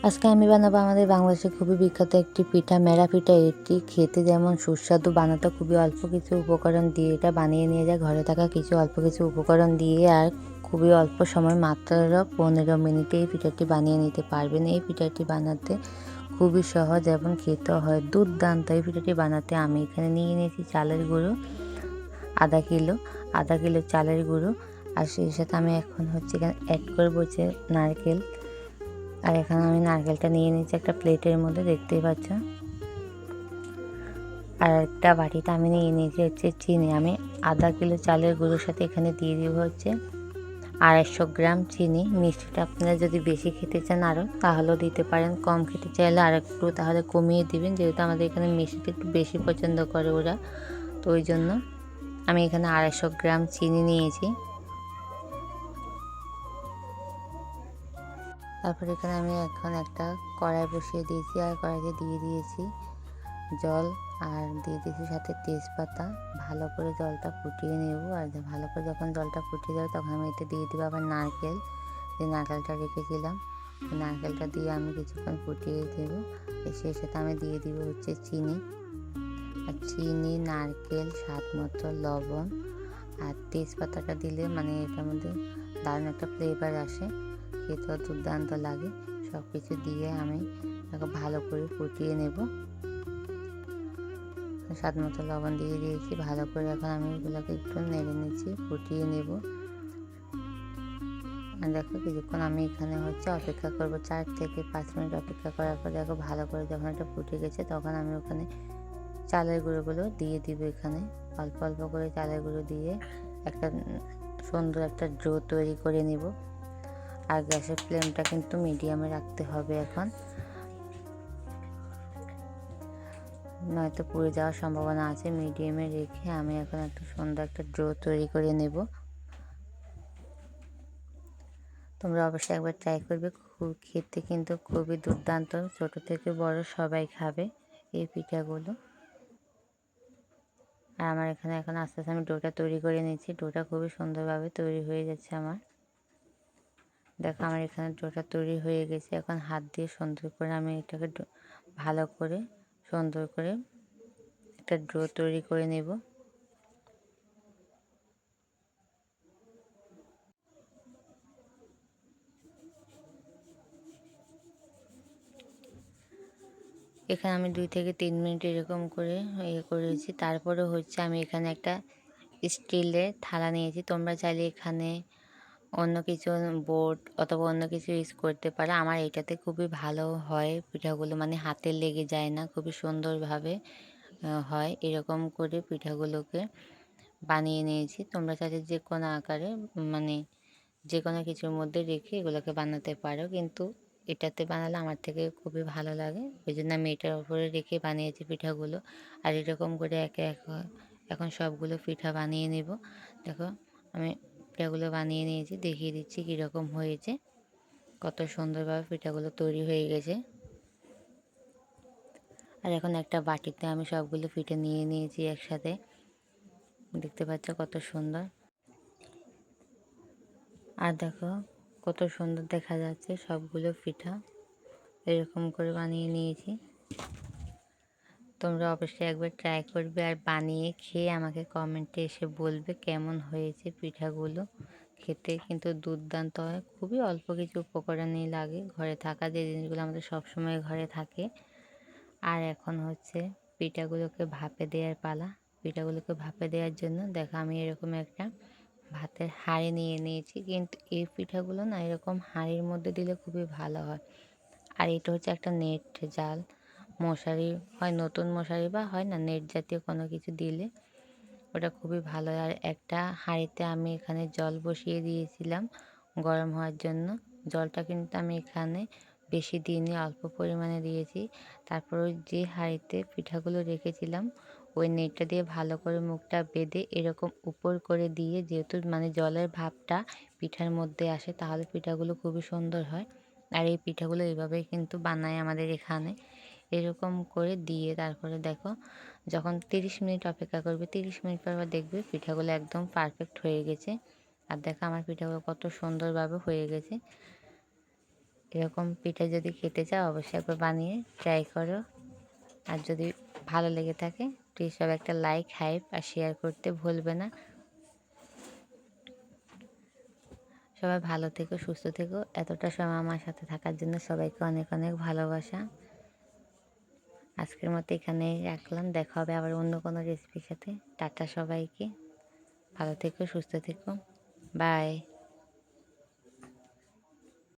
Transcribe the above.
আজকে আমি বানাবো আমাদের বাংলাদেশে খুবই বিখ্যাত একটি পিঠা, মেরা পিঠা। এটি খেতে যেমন সুস্বাদু, বানাতে খুবই অল্প কিছু উপকরণ দিয়ে এটা বানিয়ে নিয়ে যায় ঘরে থাকা অল্প কিছু উপকরণ দিয়ে, আর খুবই অল্প সময়, মাত্র 15 মিনিটে এই পিঠাটি বানিয়ে নিতে পারবেন। এই পিঠাটি বানাতে খুবই সহজ এবং খেতে হয় দুর্দান্ত। এই পিঠাটি বানাতে আমি এখানে নিয়ে নিয়েছি চালের গুঁড়ো আধা কিলো চালের গুঁড়ো, আর সেই সাথে আমি এখন এখানে অ্যাড করবো নারকেল। আর এখানে আমি নারকেলটা নিয়ে নিচ্ছি একটা প্লেটের মধ্যে, দেখতেই পাচ্ছ। আর একটা বাটিতে আমি নিয়ে নিয়েছি চিনি। আমি আধা কিলো চালের গুঁড়োর সাথে এখানে দিয়ে দিব 250 গ্রাম চিনি। মিষ্টিটা আপনারা যদি বেশি খেতে চান আরও তাহলেও দিতে পারেন, কম খেতে চাইলে আর একটু তাহলে কমিয়ে দিবেন, যেহেতু আমাদের এখানে মিষ্টিটা একটু বেশি পছন্দ করে ওরা, তো ওই জন্য আমি এখানে 250 গ্রাম চিনি নিয়েছি। তারপর এখানে আমি এখন একটা কড়াই বসিয়ে দিয়েছি, আর কড়াইতে দিয়ে দিয়েছি জল, আর দিয়ে দিয়েছি সাথে তেজপাতা। ভালো করে জলটা ফুটিয়ে নেব, আর ভালো করে যখন জলটা ফুটিয়ে যাবে তখন আমি এতে দিয়ে দেবো আবার নারকেল। যে নারকেলটা রেখেছিলাম, নারকেলটা দিয়ে আমি কিছুক্ষণ ফুটিয়ে দেবো। সেই সাথে আমি দিয়ে দিব চিনি, আর চিনি, নারকেল, স্বাদ মতো লবণ, আর তেজপাতাটা দিলে মানে এটার মধ্যে দারুণ একটা ফ্লেভার আসে, খেতেও দুর্দান্ত লাগে। সব কিছু দিয়ে আমি ভালো করে ফুটিয়ে নেব। স্বাদ মতো লবণ দিয়ে দিয়েছি, ভালো করে এখন আমি এগুলোকে একটু নেড়ে নিচ্ছি, ফুটিয়ে নেব। আর দেখো কিছুক্ষণ আমি এখানে অপেক্ষা করব, 4 থেকে 5 মিনিট অপেক্ষা করার পর দেখো ভালো করে যখন এটা ফুটে গেছে তখন আমি ওখানে চালের গুঁড়োগুলো দিয়ে দিব। এখানে অল্প অল্প করে চালের গুঁড়ো দিয়ে একটা সুন্দর একটা ডো তৈরি করে নিব। আর গ্যাসের ফ্লেমটা কিন্তু মিডিয়ামে রাখতে হবে এখন, নয়তো পুড়ে যাওয়ার সম্ভাবনা আছে। মিডিয়ামে রেখে আমি এখন একটা সুন্দর একটা ডো তৈরি করে নেব। তোমরা অবশ্যই একবার ট্রাই করবে, খেতে কিন্তু খুবই দুর্দান্ত, ছোট থেকে বড় সবাই খাবে এই পিঠাগুলো। আর আমার এখানে এখন আস্তে আস্তে আমি ডোটা তৈরি করে নিচ্ছি। ডোটা খুবই সুন্দরভাবে তৈরি হয়ে যাচ্ছে আমার। দেখো আমার এখানে ডোটা তৈরি হয়ে গেছে। এখন হাত দিয়ে সুন্দর করে আমি এটাকে ভালো করে সুন্দর করে একটা ডো তৈরি করে নেব। এখানে আমি 2 থেকে 3 মিনিট এরকম করে করেছি। তারপরে আমি এখানে একটা স্টিলের থালা নিয়েছি। তোমরা চাইলে এখানে অন্য কিছু বোর্ড অথবা অন্য কিছু ইউজ করতে পারো। আমার এটাতে খুবই ভালো হয় পিঠাগুলো, মানে হাতে লেগে যায় না, খুবই সুন্দরভাবে হয়। এরকম করে পিঠাগুলোকে বানিয়ে নিয়েছি। তোমরা চাইলে যে কোনো আকারে, মানে যে কোনো কিছুর মধ্যে রেখে এগুলোকে বানাতে পারো, কিন্তু এটাতে বানালে আমার থেকে খুবই ভালো লাগে, ওই জন্য আমি এটার উপরে রেখে বানিয়েছি পিঠাগুলো। আর এরকম করে একে এখন সবগুলো পিঠা বানিয়ে নেব। দেখো আমি পিঠাগুলো বানিয়ে নিয়েছি, দেখিয়ে দিচ্ছি কীরকম হয়েছে। কত সুন্দরভাবে পিঠাগুলো তৈরি হয়ে গেছে। আর এখন একটা বাটিতে আমি সবগুলো পিঠে নিয়ে নিয়েছি একসাথে, দেখতে পাচ্ছ কত সুন্দর। আর দেখো কত সুন্দর দেখা যাচ্ছে সবগুলো পিঠা এরকম করে বানিয়ে নিয়েছি। তোমরা অবশ্যই একবার ট্রাই করবে, আর বানিয়ে খেয়ে আমাকে কমেন্টে এসে বলবে কেমন হয়েছে পিঠাগুলো। খেতে কিন্তু দুর্দান্ত হয়, খুবই অল্প কিছু উপকরণই লাগে, ঘরে থাকা যে জিনিসগুলো আমাদের সবসময় ঘরে থাকে। আর এখন পিঠাগুলোকে ভাপে দেওয়ার পালা। পিঠাগুলোকে ভাপে দেওয়ার জন্য দেখো আমি এরকম একটা ভাতের হাঁড়ি নিয়ে নিয়েছি, কিন্তু এই পিঠাগুলো না এরকম হাঁড়ির মধ্যে দিলে খুবই ভালো হয়। আর এটা একটা নেট জাল, মশারি হয়, নতুন মশারি বা হয় না নেট জাতীয় কোনো কিছু দিলে ওটা খুবই ভালো হয়। আর একটা হাঁড়িতে আমি এখানে জল বসিয়ে দিয়েছিলাম গরম হওয়ার জন্য। জলটা কিন্তু আমি এখানে বেশি দিইনি, অল্প পরিমাণে দিয়েছি। তারপর ওই যে হাঁড়িতে পিঠাগুলো রেখেছিলাম ওই নেটটা দিয়ে ভালো করে মুখটা বেঁধে এরকম উপর করে দিয়ে, যেহেতু মানে জলের ভাপটা পিঠার মধ্যে আসে তাহলে পিঠাগুলো খুবই সুন্দর হয়। আর এই পিঠাগুলো এইভাবেই কিন্তু বানায় আমাদের এখানে, এরকম করে দিয়ে তারপরে দেখো যখন 30 মিনিট অপেক্ষা করবে, 30 মিনিট পর দেখবে পিঠাগুলো একদম পারফেক্ট হয়ে গেছে। আর দেখো আমার পিঠাগুলো কত সুন্দরভাবে হয়ে গেছে। এরকম পিঠা যদি খেতে চাও অবশ্যই একবার বানিয়ে ট্রাই করো। আর যদি ভালো লেগে থাকে প্লিজ সবাই একটা লাইক, হাইপ আর শেয়ার করতে ভুলবে না। সবাই ভালো থেকো, সুস্থ থেকো। এতটা সময় আমার সাথে থাকার জন্য সবাইকে অনেক অনেক ভালোবাসা। আজকের মতো এখানেই রাখলাম, দেখা হবে আবার অন্য কোনো রেসিপির সাথে। টাটা সবাইকে, ভালো থেকো, সুস্থ থেকো, বাই।